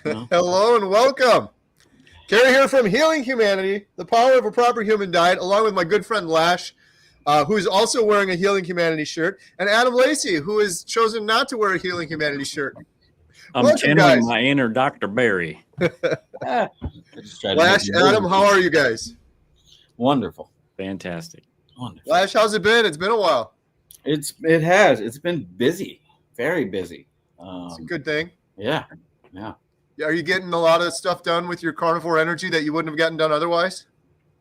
No? Hello and welcome. Kerry here from Healing Humanity, the power of a proper human diet, along with my good friend Lash, who is also wearing a Healing Humanity shirt, and Adam Lacey, who has chosen not to wear a Healing Humanity shirt. I'm Welcome, channeling guys. my inner Dr. Barry. I just try to make Lash, it Adam, how are you guys? wonderful. Fantastic. Wonderful. Lash, how's it been? It's been a while. It's been busy, very busy. It's a good thing. Yeah. Are you getting a lot of stuff done with your carnivore energy that you wouldn't have gotten done otherwise?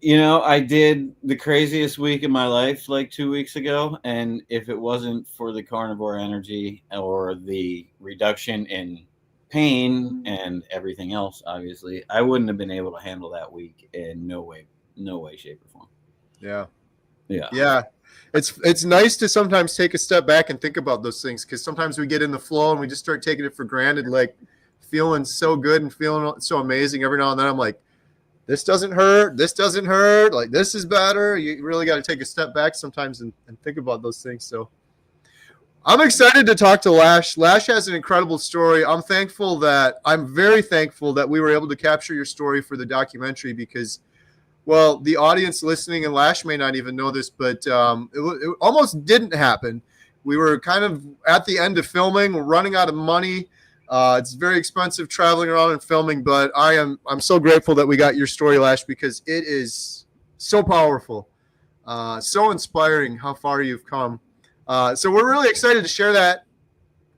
You know, I did the craziest week of my life like 2 weeks ago, and if it wasn't for the carnivore energy or the reduction in pain and everything else, obviously, I wouldn't have been able to handle that week in no way, shape, or form. Yeah. Yeah. It's nice to sometimes take a step back and think about those things, because sometimes we get in the flow and we just start taking it for granted, like feeling so good and feeling so amazing. Every now and then I'm like, this doesn't hurt, like this is better. You really got to take a step back sometimes and think about those things. So I'm excited to talk to Lash. Lash has an incredible story. I'm very thankful that we were able to capture your story for the documentary, because, well, the audience listening, and Lash may not even know this, but it almost didn't happen. We were kind of at the end of filming, we're running out of money. It's very expensive traveling around and filming, but I'm so grateful that we got your story, Lash, because it is so powerful, so inspiring how far you've come. So we're really excited to share that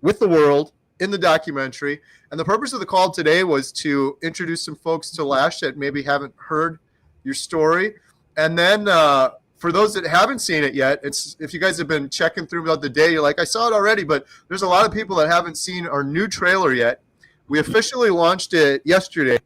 with the world in the documentary. And the purpose of the call today was to introduce some folks to Lash that maybe haven't heard your story. And then for those that haven't seen it yet, if you guys have been checking throughout the day, you're like, I saw it already, but there's a lot of people that haven't seen our new trailer yet. We officially launched it yesterday,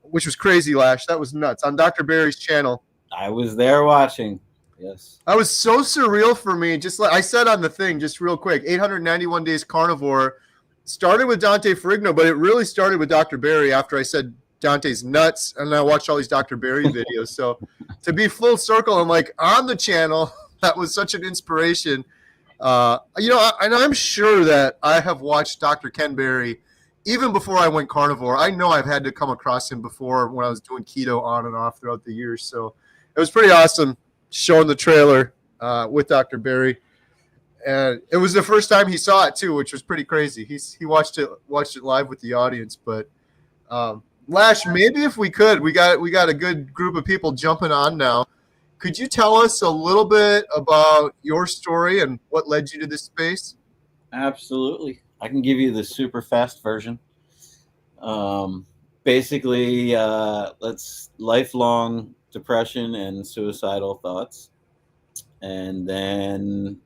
which was crazy, Lash. That was nuts, on Dr. Barry's channel. I was there watching. Yes. That was so surreal for me. Just like I said on the thing, just real quick, 891 Days Carnivore started with Dante Ferrigno, but it really started with Dr. Barry after I said Dante's nuts, and I watched all these Dr. Barry videos. So to be full circle and like on the channel, that was such an inspiration. And I'm sure that I have watched Dr. Ken Berry even before I went carnivore. I know I've had to come across him before when I was doing keto on and off throughout the years. So it was pretty awesome showing the trailer with Dr. Barry. And it was the first time he saw it too, which was pretty crazy. He watched it live with the audience. But Lash, maybe if we could, we got a good group of people jumping on now. Could you tell us a little bit about your story and what led you to this space? Absolutely. I can give you the super fast version. Basically, let's lifelong depression and suicidal thoughts. And then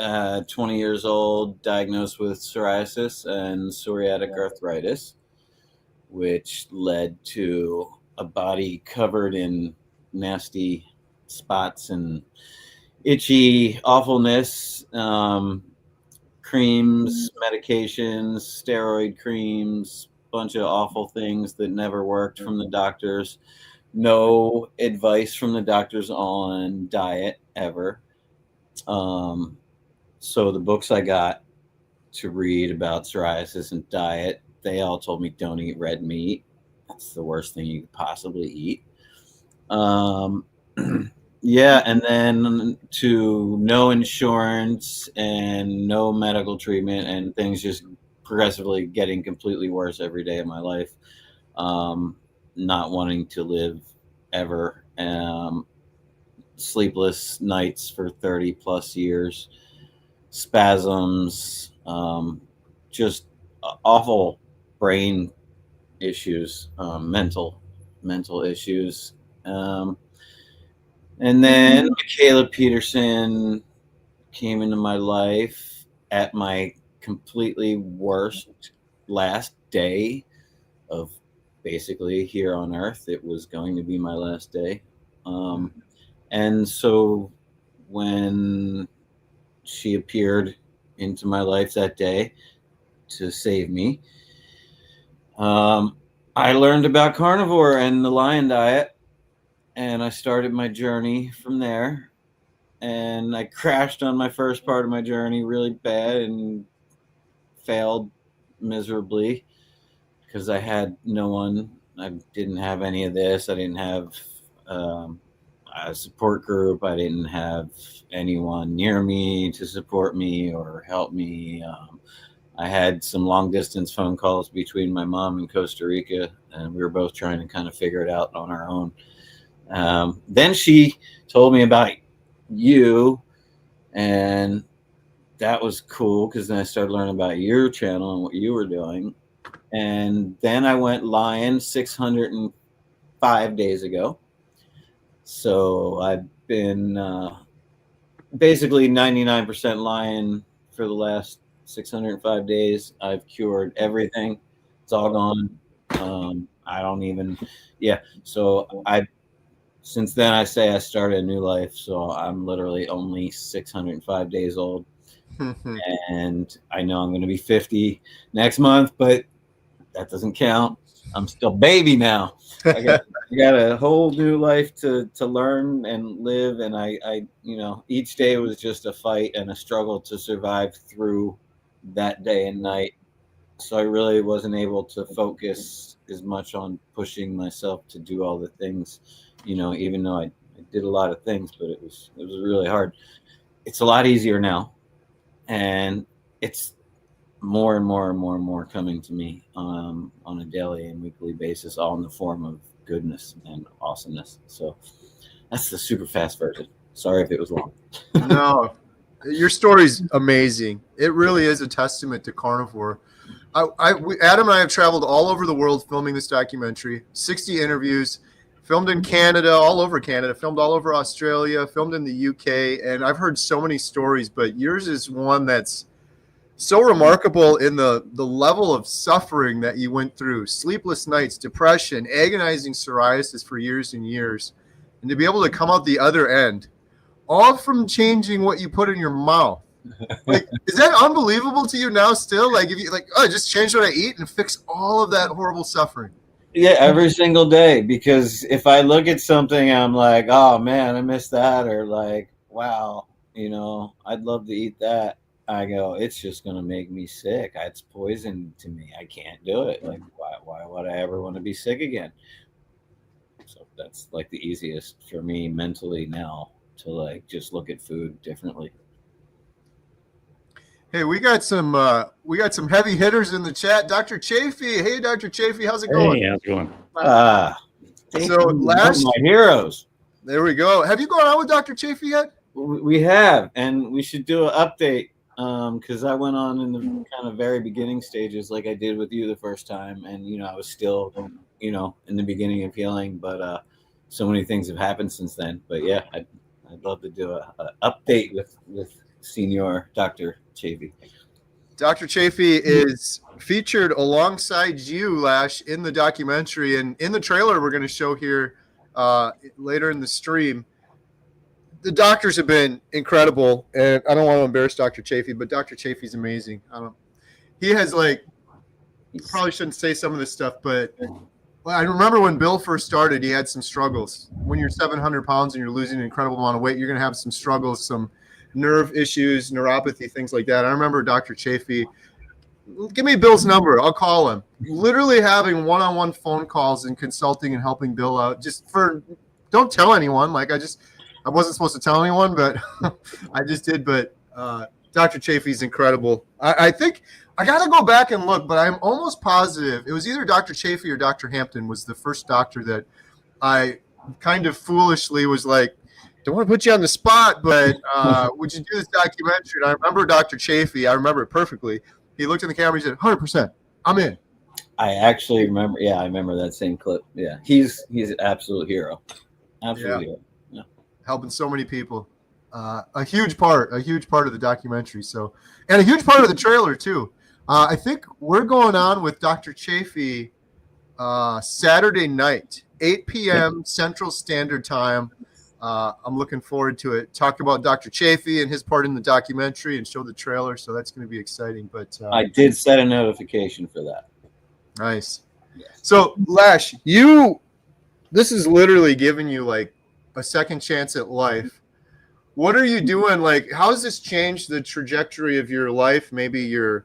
20 years old, diagnosed with psoriasis and psoriatic arthritis, which led to a body covered in nasty spots and itchy awfulness, creams, medications, steroid creams, bunch of awful things that never worked from the doctors. No advice from the doctors on diet ever. So the books I got to read about psoriasis and diet, they all told me don't eat red meat. That's the worst thing you could possibly eat. Yeah, and then to no insurance and no medical treatment, and things just progressively getting completely worse every day of my life. Not wanting to live ever. Sleepless nights for 30 plus years. Spasms. Just awful brain issues, mental issues. And then Michaela Peterson came into my life at my completely worst last day of basically here on earth. It was going to be my last day. And so when she appeared into my life that day to save me, I learned about carnivore and the lion diet. And I started my journey from there. And I crashed on my first part of my journey really bad and failed miserably because I had no one. I didn't have any of this. I didn't have a support group. I didn't have anyone near me to support me or help me. I had some long distance phone calls between my mom and Costa Rica, and we were both trying to kind of figure it out on our own. Then she told me about you, and that was cool because then I started learning about your channel and what you were doing. And then I went lion 605 days ago. So I've been basically 99% lion for the last 605 days. I've cured everything. It's all gone. I don't even, yeah. So since then I say I started a new life. So I'm literally only 605 days old. And I know I'm going to be 50 next month, but that doesn't count. I'm still baby now. I got a whole new life to learn and live. And I, each day was just a fight and a struggle to survive through that day and night. So I really wasn't able to focus as much on pushing myself to do all the things, even though I did a lot of things, but it was really hard. It's a lot easier now. And it's more and more and more and more coming to me on a daily and weekly basis, all in the form of goodness and awesomeness. So that's the super fast version. Sorry if it was long. No, your story's amazing. It really is a testament to carnivore. Adam and I have traveled all over the world filming this documentary, 60 interviews, filmed in Canada, all over Canada, filmed all over Australia, filmed in the UK, and I've heard so many stories, but yours is one that's so remarkable in the level of suffering that you went through, sleepless nights, depression, agonizing psoriasis for years and years, and to be able to come out the other end, all from changing what you put in your mouth. Like, is that unbelievable to you now still? Like, if you just change what I eat and fix all of that horrible suffering. Yeah, every single day, because if I look at something, I'm like, oh man, I missed that, or like, wow, I'd love to eat that. I go, it's just going to make me sick. It's poison to me. I can't do it. Like, why would I ever want to be sick again? So that's like the easiest for me mentally now to like just look at food differently. Hey, we got some heavy hitters in the chat. Dr. Chafee. Hey, Dr. Chafee, how's it going? Hey, how's it going? So last my heroes. There we go. Have you gone on with Dr. Chafee yet? We have, and we should do an update because I went on in the kind of very beginning stages, like I did with you the first time, and I was still, in the beginning of healing, but so many things have happened since then. But yeah, I'd love to do a update with Senior Dr. Chafee. Dr. Chafee is featured alongside you, Lash, in the documentary, and in the trailer we're going to show here later in the stream. The doctors have been incredible, and I don't want to embarrass Dr. Chafee, but Dr. Chafee's amazing. He has probably shouldn't say some of this stuff, but I remember when Bill first started, he had some struggles. When you're 700 pounds and you're losing an incredible amount of weight, you're going to have some struggles, some nerve issues, neuropathy, things like that. I remember Dr. Chafee, give me Bill's number. I'll call him. Literally having one-on-one phone calls and consulting and helping Bill out don't tell anyone. I wasn't supposed to tell anyone, but I just did. But Dr. Chafee's incredible. I think I got to go back and look, but I'm almost positive it was either Dr. Chafee or Dr. Hampton was the first doctor that I kind of foolishly was like, don't want to put you on the spot, but would you do this documentary? And I remember Dr. Chafee. I remember it perfectly. He looked in the camera. He said, 100%, I'm in. I actually remember. Yeah, I remember that same clip. Yeah, he's an absolute hero. Absolute hero. Yeah. Helping so many people. A huge part of the documentary. So, and a huge part of the trailer too. I think we're going on with Dr. Chafee Saturday night, 8 p.m. Central Standard Time. I'm looking forward to it. Talk about Dr. Chafee and his part in the documentary and show the trailer. So that's going to be exciting. But I did set a notification for that. Nice. So Lash, this is literally giving you like a second chance at life. What are you doing? Like, how has this changed the trajectory of your life? Maybe your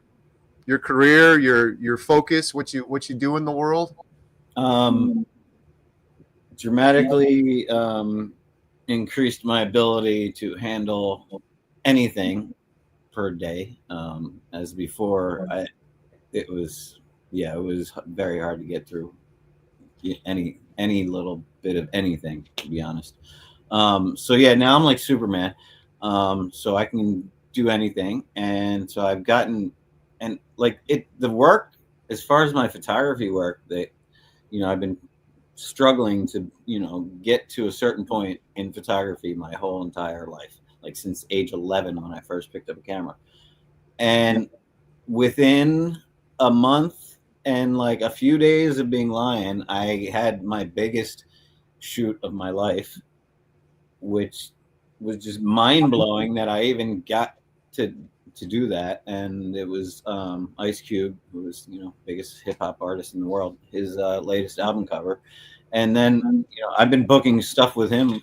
your career, your focus, what you do in the world? Dramatically increased my ability to handle anything per day. As before, it was very hard to get through any little bit of anything, to be honest. So yeah, now I'm like Superman. So I can do anything, and so I've gotten, and like the work as far as my photography work, that I've been struggling to get to a certain point in photography my whole entire life, like since age 11 when I first picked up a camera. And within a month and like a few days of being lying, I had my biggest shoot of my life, which was just mind-blowing that I even got to do that. And it was Ice Cube, who was biggest hip-hop artist in the world, his latest album cover. And then I've been booking stuff with him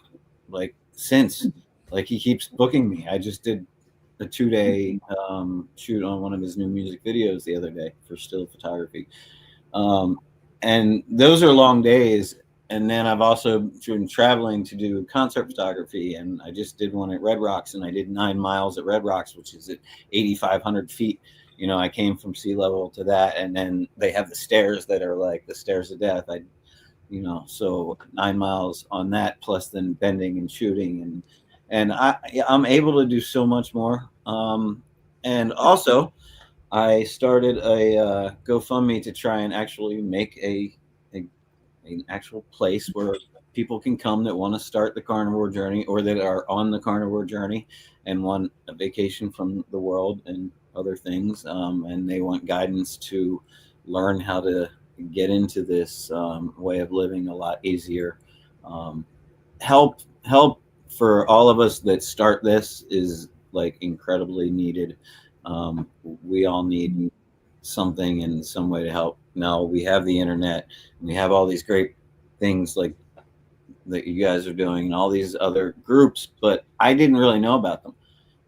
like since, like he keeps booking me. I just did a 2-day shoot on one of his new music videos the other day for still photography, and those are long days. And then I've also been traveling to do concert photography, and I just did one at Red Rocks, and I did 9 miles at Red Rocks, which is at 8,500 feet. I came from sea level to that, and then they have the stairs that are like the stairs of death. So 9 miles on that, plus then bending and shooting, and I'm able to do so much more. And also, I started a GoFundMe to try and actually make an actual place where people can come that want to start the carnivore journey, or that are on the carnivore journey and want a vacation from the world and other things, and they want guidance to learn how to get into this way of living a lot easier. Help for all of us that start this is like incredibly needed. We all need something in some way to help. Now we have the internet, and we have all these great things like that you guys are doing and all these other groups, but I didn't really know about them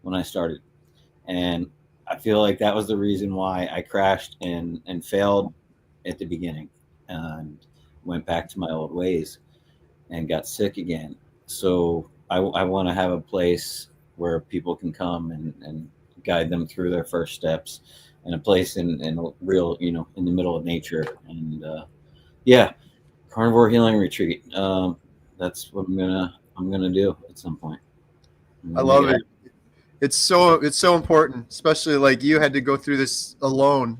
when I started. And I feel like that was the reason why I crashed and failed at the beginning, and went back to my old ways and got sick again. So I want to have a place where people can come and guide them through their first steps, and a place in a real, in the middle of nature. And Carnivore Healing Retreat. That's what I'm gonna do at some point. I love it. It's so important, especially like you had to go through this alone.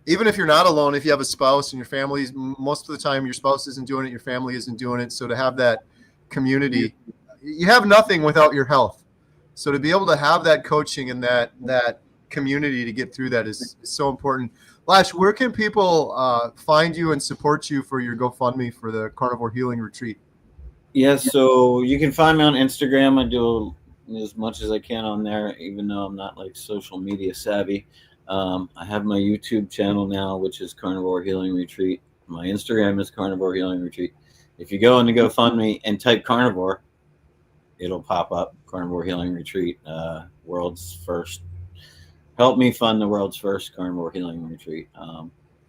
Even if you're not alone, if you have a spouse and your family, most of the time your spouse isn't doing it, your family isn't doing it. So to have that community, you have nothing without your health. So to be able to have that coaching and that community to get through that is so important. Lash, where can people find you and support you for your GoFundMe for the Carnivore Healing Retreat? Yes, so you can find me on Instagram. I do as much as I can on there, even though I'm not like social media savvy. I have my YouTube channel now, which is Carnivore Healing Retreat. My Instagram is Carnivore Healing Retreat. If you go into GoFundMe and type carnivore, it'll pop up. Carnivore Healing Retreat, world's first. Help me fund the world's first carnivore healing retreat,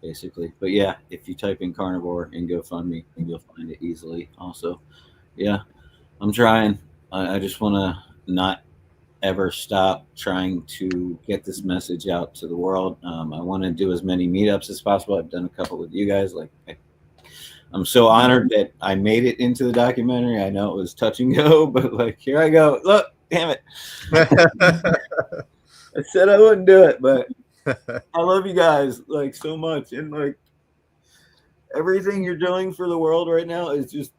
basically. But yeah, if you type in carnivore and GoFundMe, you'll find it easily. Also, yeah, I'm trying. I just want to not ever stop trying to get this message out to the world. I want to do as many meetups as possible. I've done a couple with you guys. I'm so honored that I made it into the documentary. I know it was touch and go, but like, here I go. Look, damn it. I said I wouldn't do it, but I love you guys like so much. And like everything you're doing for the world right now is just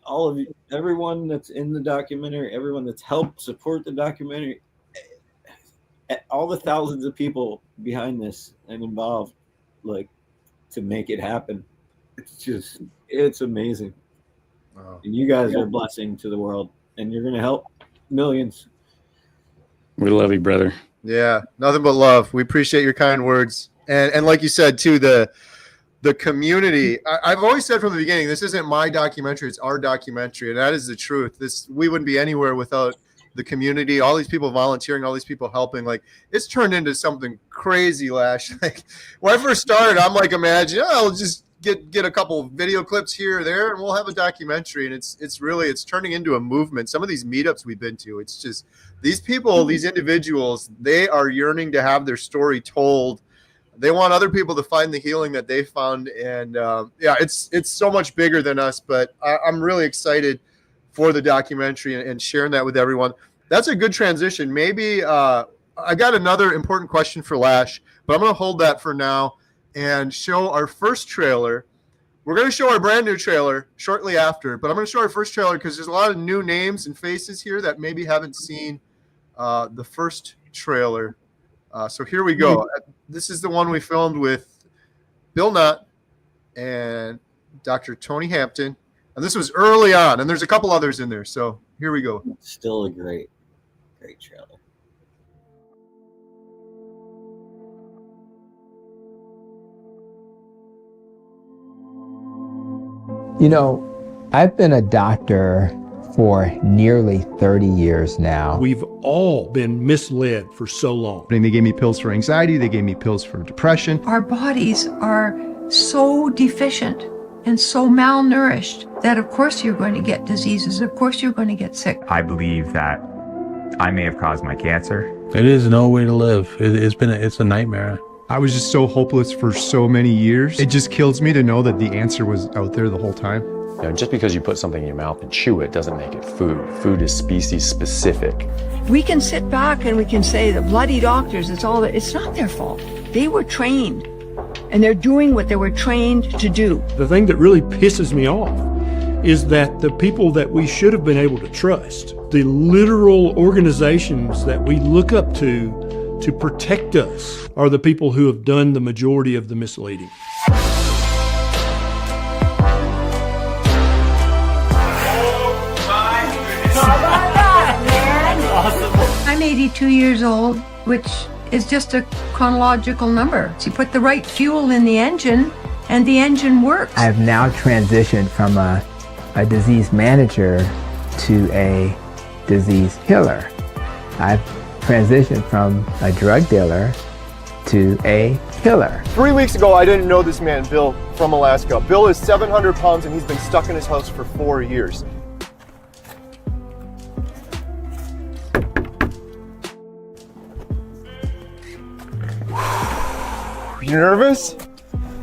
all of you, everyone that's in the documentary, everyone that's helped support the documentary, all the thousands of people behind this and involved, like, to make it happen. It's amazing. Wow. And you guys are a blessing to the world, and you're going to help millions. We love you, brother. Yeah, nothing but love. We appreciate your kind words. And like you said, too, the community, I've always said from the beginning, this isn't my documentary, it's our documentary. And that is the truth. We wouldn't be anywhere without the community, all these people volunteering, all these people helping. Like, it's turned into something crazy, Lash. Like, when I first started, I'm like, imagine, I'll just get a couple video clips here or there, and we'll have a documentary. And it's turning into a movement. Some of these meetups we've been to, it's just these people, these individuals, they are yearning to have their story told. They want other people to find the healing that they found. And it's so much bigger than us, but I'm really excited for the documentary and sharing that with everyone. That's a good transition. Maybe I got another important question for Lash, but I'm going to hold that for now and show our first trailer. We're going to show our brand new trailer shortly after, but I'm going to show our first trailer because there's a lot of new names and faces here that maybe haven't seen the first trailer. So here we go. This is the one we filmed with Bill Nutt and Dr. Tony Hampton. And this was early on, and there's a couple others in there. So here we go. Still a great trailer. You know, I've been a doctor for nearly 30 years now. We've all been misled for so long. And they gave me pills for anxiety. They gave me pills for depression. Our bodies are so deficient and so malnourished that of course you're going to get diseases. Of course you're going to get sick. I believe that I may have caused my cancer. It is no way to live. It's a nightmare. I was just so hopeless for so many years. It just kills me to know that the answer was out there the whole time. You know, just because you put something in your mouth and chew it doesn't make it food. Food is species specific. We can sit back and we can say the bloody doctors, it's not their fault. They were trained and they're doing what they were trained to do. The thing that really pisses me off is that the people that we should have been able to trust, the literal organizations that we look up to protect us, are the people who have done the majority of the misleading. I'm 82 years old, which is just a chronological number. So you put the right fuel in the engine and the engine works. I've now transitioned from a disease manager to a disease healer. I've transitioned from a drug dealer to a healer. 3 weeks ago, I didn't know this man, Bill, from Alaska. Bill is 700 pounds and he's been stuck in his house for 4 years. You nervous?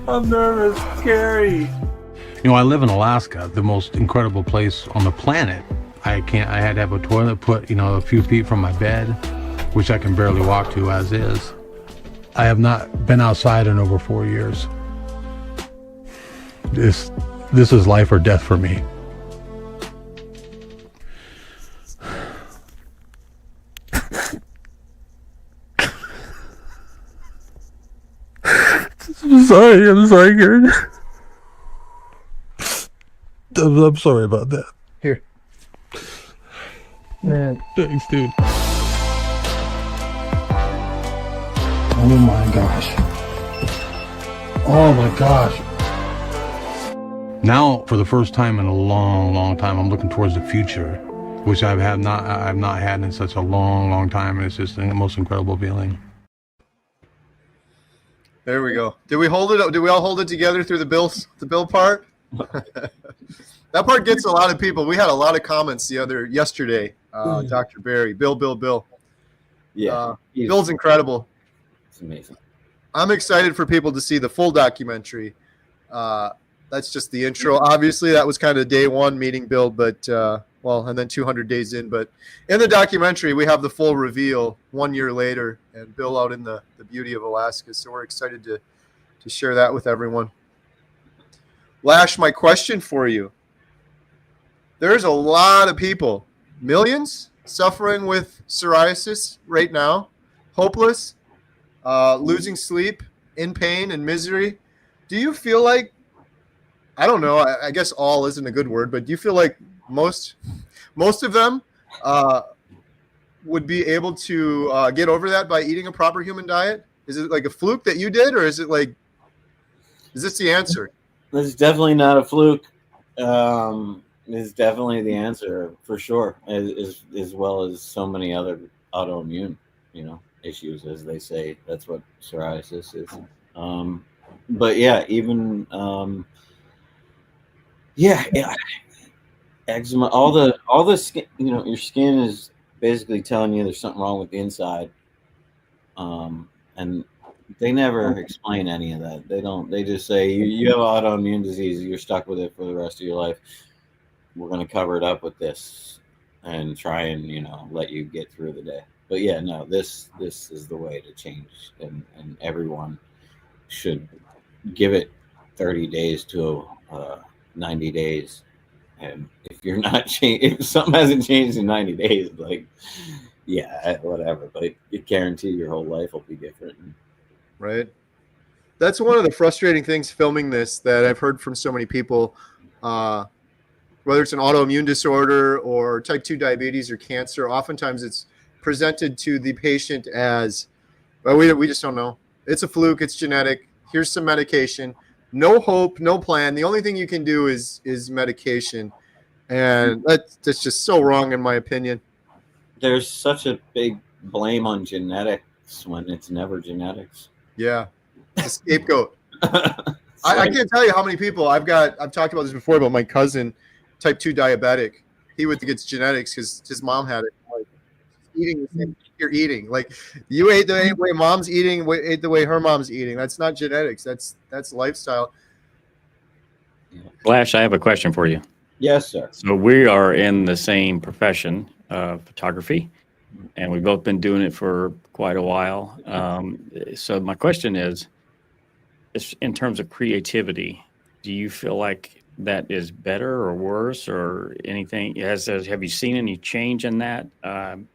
I'm nervous, scary. You know, I live in Alaska, the most incredible place on the planet. I had to have a toilet put, a few feet from my bed, which I can barely walk to as is. I have not been outside in over 4 years. This is life or death for me. I'm sorry, Gary. I'm sorry about that. Here. Man, Thanks, dude. Oh my gosh. Oh my gosh. Now, for the first time in a long, long time, I'm looking towards the future, which I've not had in such a long, long time. And it's just the most incredible feeling. There we go. Did we hold it? Did we all hold it together through the Bill part? That part gets a lot of people. We had a lot of comments yesterday. Dr. Barry, Bill. Yeah. Bill's incredible. It's amazing. I'm excited for people to see the full documentary. That's just the intro. Obviously, that was kind of day one meeting Bill, but and then 200 days in. But in the documentary, we have the full reveal 1 year later, and Bill out in the beauty of Alaska. So we're excited to share that with everyone. Lash, my question for you. There's a lot of people, millions, suffering with psoriasis right now, hopeless, losing sleep, in pain and misery. Do you feel like, I don't know, I guess all isn't a good word, but do you feel like most of them would be able to get over that by eating a proper human diet? Is it like a fluke that you did, or is this the answer? This is definitely not a fluke. is definitely the answer for sure, as well as so many other autoimmune, issues, as they say. That's what psoriasis is. But yeah, even eczema, all the skin, your skin is basically telling you there's something wrong with the inside. And they never explain any of that. They just say you have autoimmune disease, you're stuck with it for the rest of your life. We're going to cover it up with this and try and, let you get through the day. But yeah, no, this is the way to change, and everyone should give it 30 days to 90 days. And if you're not if something hasn't changed in 90 days, like, yeah, whatever, but it guarantee your whole life will be different. Right. That's one of the frustrating things filming this that I've heard from so many people, whether it's an autoimmune disorder or type 2 diabetes or cancer. Oftentimes it's presented to the patient as, well, we just don't know. It's a fluke. It's genetic. Here's some medication. No hope, no plan. The only thing you can do is medication. And that's just so wrong, in my opinion. There's such a big blame on genetics when it's never genetics. Yeah. It's a scapegoat. I can't tell you how many people I've talked about this before about my cousin, type 2 diabetic. He would think it's genetics because his mom had it. Like, eating the same thing you're eating. Like, you ate the way mom's eating, ate the way her mom's eating. That's not genetics. That's lifestyle. Flash, I have a question for you. Yes, sir. So we are in the same profession, photography, and we've both been doing it for quite a while. So my question is in terms of creativity, do you feel like that is better or worse or anything? Have you seen any change in that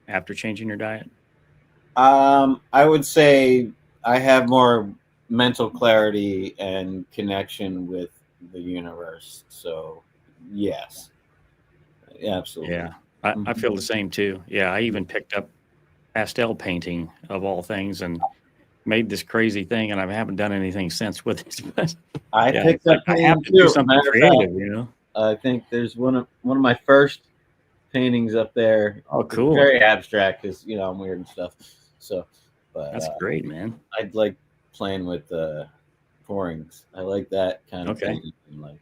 after changing your diet? I would say I have more mental clarity and connection with the universe. So yes, absolutely. Yeah, I feel the same too. Yeah, I even picked up pastel painting of all things and made this crazy thing, and I haven't done anything since with it. But I picked up. I have to do something creative, I think there's one of my first paintings up there. Oh, cool! It's very abstract because I'm weird and stuff. So, but that's great, man. I'd like playing with pourings. I like that kind of thing. Like,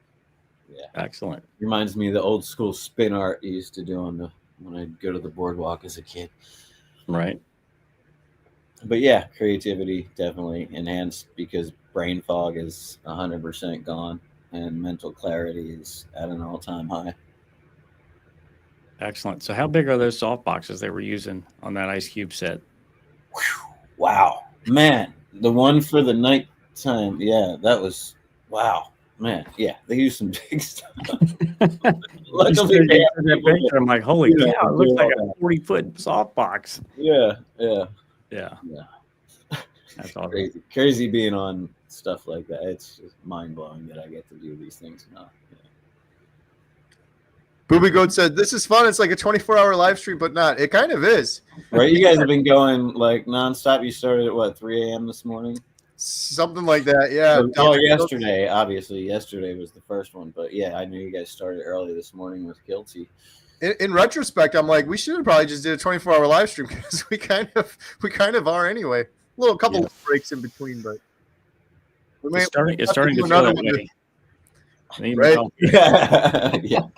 yeah, excellent. Reminds me of the old school spin art you used to do when I'd go to the boardwalk as a kid. Right. But yeah, creativity definitely enhanced because brain fog is 100% gone and mental clarity is at an all-time high. Excellent. So how big are those soft boxes they were using on that Ice Cube set? Wow, man, the one for the nighttime. Yeah, that was wow, man. Yeah, they used some big stuff. Luckily, I'm like, holy cow! It looks like a 40-foot softbox. Yeah. That's awesome. Crazy being on stuff like that. It's just mind blowing that I get to do these things now. Yeah. Booby Goat said, "This is fun. It's like a 24-hour live stream, but not. It kind of is." Right? You guys have been going like nonstop. You started at what, 3 a.m. this morning? Something like that. Yeah. Yesterday. Obviously, yesterday was the first one, but yeah, I knew you guys started early this morning with Guilty. In retrospect, I'm like, we should have probably just did a 24-hour live stream because we kind of are anyway. A couple of breaks in between, but it's starting to feel that way. Right? Yeah.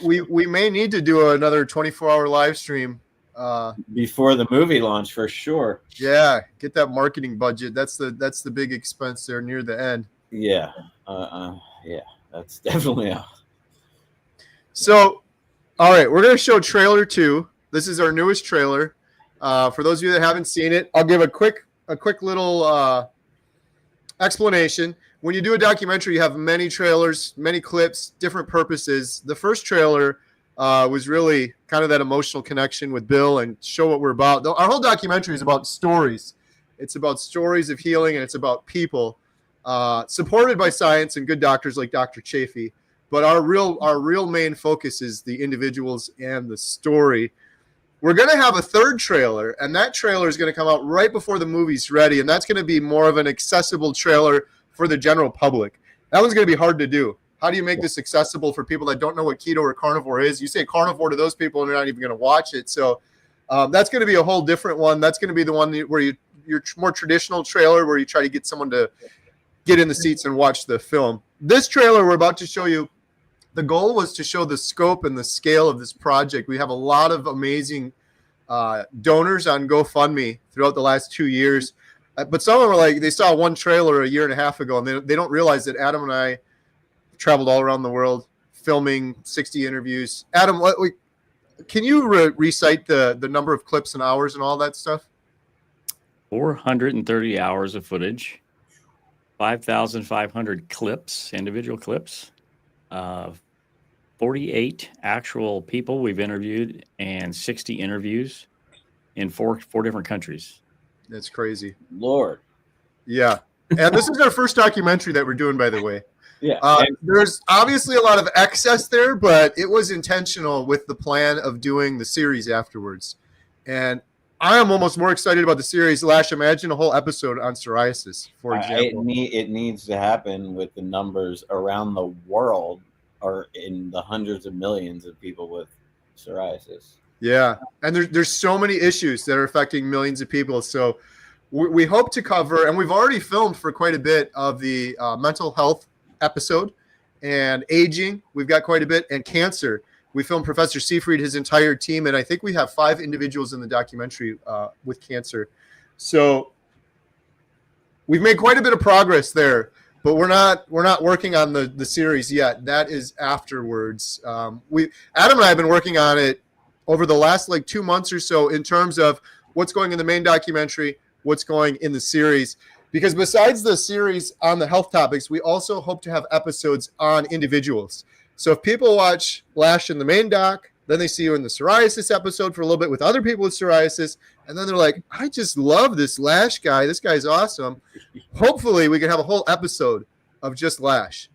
We may need to do another 24-hour live stream before the movie launch for sure. Yeah, get that marketing budget. That's the big expense there near the end. Yeah. Yeah, that's definitely out. So, all right, we're gonna show trailer 2. This is our newest trailer. For those of you that haven't seen it, I'll give a quick little explanation. When you do a documentary, you have many trailers, many clips, different purposes. The first trailer was really kind of that emotional connection with Bill and show what we're about. Our whole documentary is about stories. It's about stories of healing, and it's about people supported by science and good doctors like Dr. Chafee. But our real main focus is the individuals and the story. We're going to have a third trailer, and that trailer is going to come out right before the movie's ready, and that's going to be more of an accessible trailer for the general public. That one's going to be hard to do. How do you make this accessible for people that don't know what keto or carnivore is? You say carnivore to those people and they're not even going to watch it. So that's going to be a whole different one. That's going to be the one where your more traditional trailer where you try to get someone to get in the seats and watch the film. This trailer we're about to show you, the goal was to show the scope and the scale of this project. We have a lot of amazing donors on GoFundMe throughout the last 2 years. But some of them are like, they saw one trailer a year and a half ago, and they don't realize that Adam and I traveled all around the world filming 60 interviews. Adam, can you recite the number of clips and hours and all that stuff? 430 hours of footage, 5,500 clips, individual clips, 48 actual people we've interviewed, and 60 interviews in four different countries. That's crazy. Lord. Yeah. And this is our first documentary that we're doing, by the way. Yeah. There's obviously a lot of excess there, but it was intentional with the plan of doing the series afterwards. And I am almost more excited about the series. Lash, imagine a whole episode on psoriasis, for example. It needs to happen with the numbers around the world, or in the hundreds of millions of people with psoriasis. Yeah, and there's so many issues that are affecting millions of people. So we hope to cover, and we've already filmed for quite a bit of the mental health episode, and aging. We've got quite a bit, and cancer. We filmed Professor Seyfried, his entire team, and I think we have 5 individuals in the documentary with cancer. So we've made quite a bit of progress there, but we're not working on the series yet. That is afterwards. Adam and I have been working on it over the last 2 months or so in terms of what's going in the main documentary, what's going in the series. Because besides the series on the health topics, we also hope to have episodes on individuals. So if people watch Lash in the main doc, then they see you in the psoriasis episode for a little bit with other people with psoriasis, and then they're like, I just love this Lash guy. This guy's awesome. Hopefully we can have a whole episode of just Lash.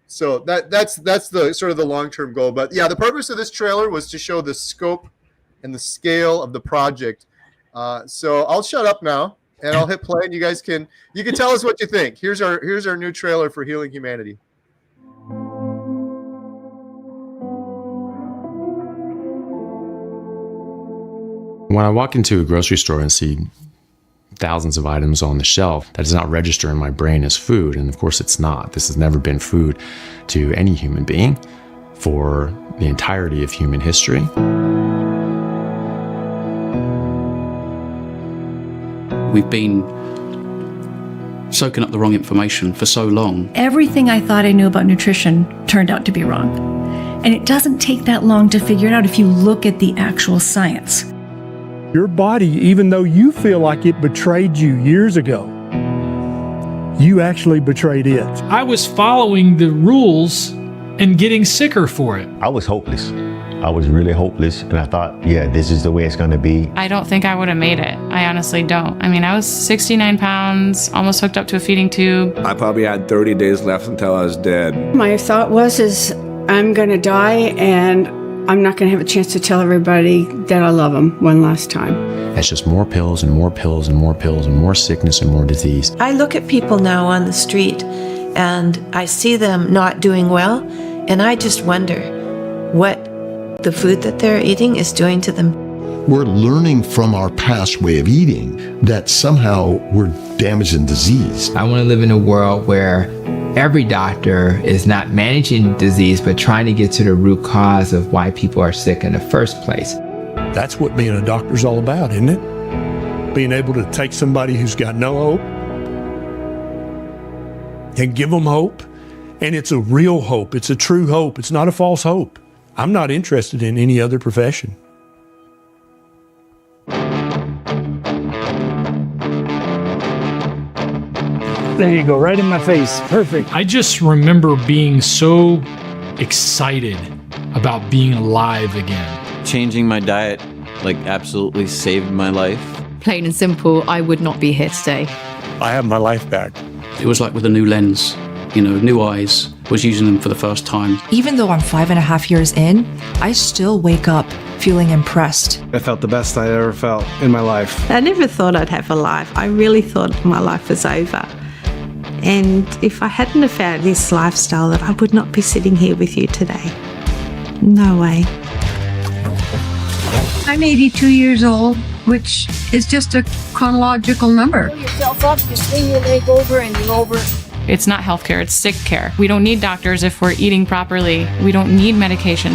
So that's the sort of the long-term goal. But yeah, the purpose of this trailer was to show the scope and the scale of the project. So I'll shut up now and I'll hit play, and you can tell us what you think. Here's our new trailer for Healing Humanity. When I walk into a grocery store and see thousands of items on the shelf, that does not register in my brain as food. And of course it's not. This has never been food to any human being for the entirety of human history. We've been soaking up the wrong information for so long. Everything I thought I knew about nutrition turned out to be wrong. And it doesn't take that long to figure it out if you look at the actual science. Your body, even though you feel like it betrayed you years ago, you actually betrayed it. I was following the rules and getting sicker for it. I was hopeless. I was really hopeless, and I thought, yeah, this is the way it's going to be. I don't think I would have made it. I honestly don't. I mean, I was 69 pounds, almost hooked up to a feeding tube. I probably had 30 days left until I was dead. My thought was, I'm going to die, and I'm not going to have a chance to tell everybody that I love them one last time. It's just more pills and more pills and more pills and more sickness and more disease. I look at people now on the street and I see them not doing well, and I just wonder what the food that they're eating is doing to them. We're learning from our past way of eating that somehow we're damaged and diseased. I want to live in a world where every doctor is not managing disease, but trying to get to the root cause of why people are sick in the first place. That's what being a doctor's all about, isn't it? Being able to take somebody who's got no hope and give them hope. And it's a real hope. It's a true hope. It's not a false hope. I'm not interested in any other profession. There you go, right in my face. Perfect. I just remember being so excited about being alive again. Changing my diet absolutely saved my life. Plain and simple, I would not be here today. I have my life back. It was like with a new lens, new eyes, was using them for the first time. Even though I'm 5.5 years in, I still wake up feeling impressed. I felt the best I ever felt in my life. I never thought I'd have a life. I really thought my life was over. And if I hadn't have found this lifestyle, that I would not be sitting here with you today. No way. I'm 82 years old, which is just a chronological number. Pull yourself up, you swing your leg over, and you're over. It's not healthcare, it's sick care. We don't need doctors if we're eating properly. We don't need medication.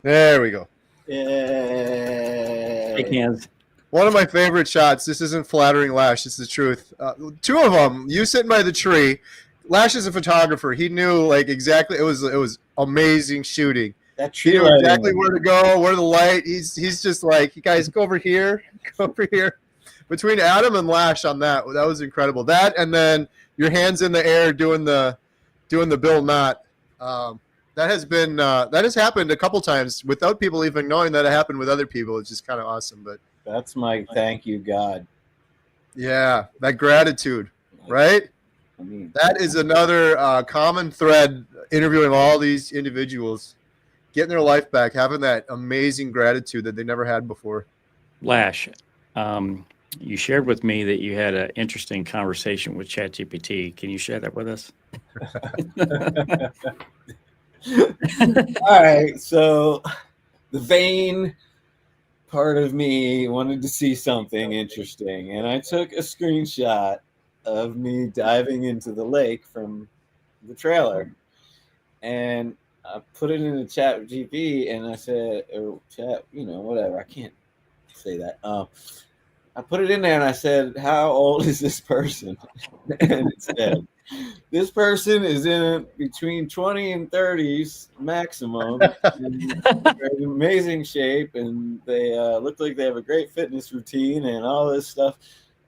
There we go. Shake hands. One of my favorite shots. This isn't flattering, Lash. This is the truth. Two of them. You sitting by the tree. Lash is a photographer. He knew like exactly. It was amazing shooting. That He tree knew lighting. exactly where to go, where the light. He's just like, you guys go over here, go over here. Between Adam and Lash on that was incredible. That and then your hands in the air doing the Bill Knott. That has happened a couple times without people even knowing that it happened with other people. It's just kind of awesome. But That's my thank you, God. yeah, that gratitude, right? I mean, That is another common thread interviewing all these individuals, getting their life back, having that amazing gratitude that they never had before. Lash, you shared with me that you had an interesting conversation with ChatGPT. Can you share that with us? all right, so the vain part of me wanted to see something interesting, and I took a screenshot of me diving into the lake from the trailer, and I put it in the chat with GP, and I said, or chat, whatever, I can't say that. I put it in there, and I said, how old is this person? And it said, this person is in between 20 and 30s maximum. And they're in amazing shape, and they look like they have a great fitness routine and all this stuff.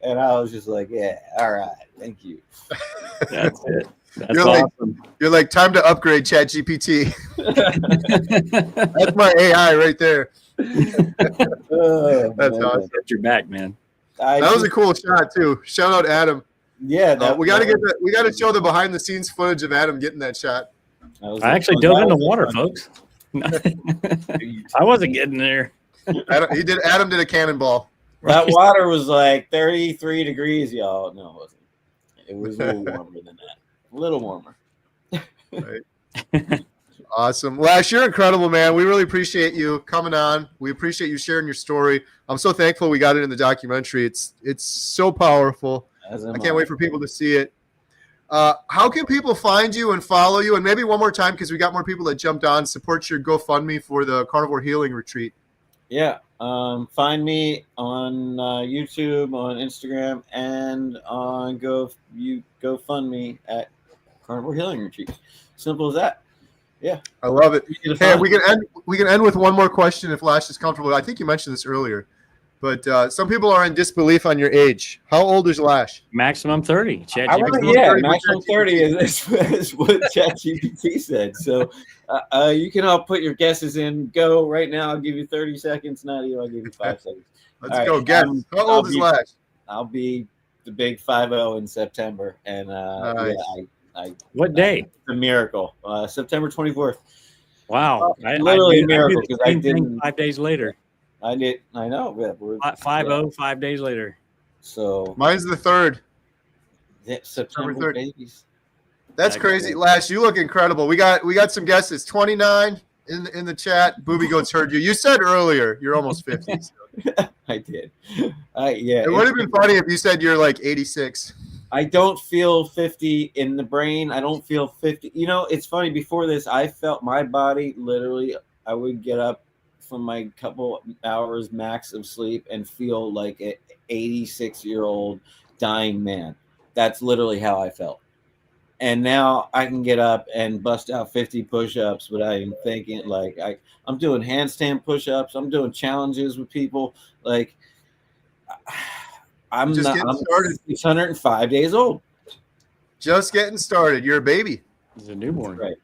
And I was just like, yeah, all right, thank you. That's it. That's You're awesome. like, time to upgrade ChatGPT. That's my AI right there. Oh, That's man. awesome. Got your back, man. That was a cool shot too. Shout out Adam. Yeah, we got to show the behind the scenes footage of Adam getting that shot. I actually dove in the water, folks. I wasn't getting there. Adam did a cannonball. That water was like 33 degrees, y'all. No, it wasn't. It was a little warmer than that. A little warmer. Right. Awesome. Lash, you're incredible, man. We really appreciate you coming on. We appreciate you sharing your story. I'm so thankful we got it in the documentary. It's so powerful. I can't wait for people to see it. How can people find you and follow you? And maybe one more time, because we got more people that jumped on, support your GoFundMe for the Carnivore Healing Retreat. Yeah. Find me on YouTube, on Instagram, and on GoFundMe at Carnivore Healing Retreat. Simple as that. Yeah. I love it. Hey, we can end with one more question if Lash is comfortable. I think you mentioned this earlier, but some people are in disbelief on your age. How old is Lash? Maximum 30. Maximum 30 is what ChatGPT said. So you can all put your guesses in. Go right now. I'll give you 30 seconds. Nadia, I'll give you 5 seconds. Let's go. Guess. How old is Lash? I'll be the big 5-0 in September. And Nice. What day? It's a miracle. September 24th. Wow. Literally a I miracle did the because I same thing didn't. 5 days later. I know. Yeah, 5-0, 5 days later. So Mine's the 3rd. yeah, September 3rd. babies. That's crazy. Lash, you look incredible. We got some guesses. 29 in the chat. Booby Goats heard you. You said earlier you're almost 50. So. I did. Yeah. It would have been funny if you said you're like 86. I don't feel 50 in the brain. I don't feel 50. It's funny. Before this, I felt my body literally. I would get up from my couple hours max of sleep and feel like an 86-year-old dying man. That's literally how I felt. And now I can get up and bust out 50 push-ups without even thinking. Like I'm doing handstand push-ups. I'm doing challenges with people. Like I'm 605 days old. Just getting started. You're a baby. He's a newborn. Right.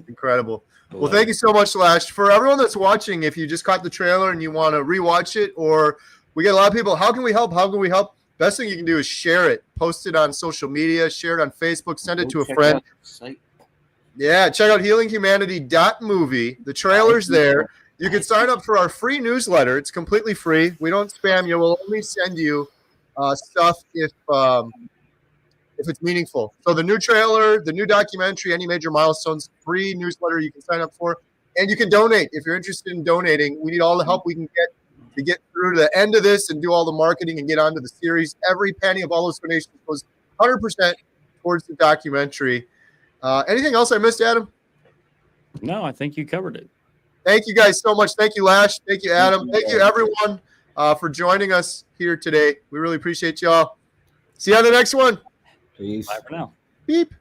Incredible. Well, thank you so much, Lash. For everyone that's watching, if you just caught the trailer and you want to rewatch it, or we get a lot of people, how can we help? How can we help? Best thing you can do is share it, post it on social media, share it on Facebook, send it to a friend. Yeah, check out healinghumanity.movie. The trailer's there. You can sign up for our free newsletter. It's completely free. We don't spam you. We'll only send you stuff if it's meaningful. So the new trailer, the new documentary, any major milestones, free newsletter you can sign up for. And you can donate. If you're interested in donating, we need all the help we can get to get through to the end of this and do all the marketing and get onto the series. Every penny of all those donations goes 100% towards the documentary. Anything else I missed, Adam? No, I think you covered it. Thank you guys so much. Thank you, Lash. Thank you, Adam. Thank you, everyone, for joining us here today. We really appreciate y'all. See you on the next one. Peace. Bye for now. Beep.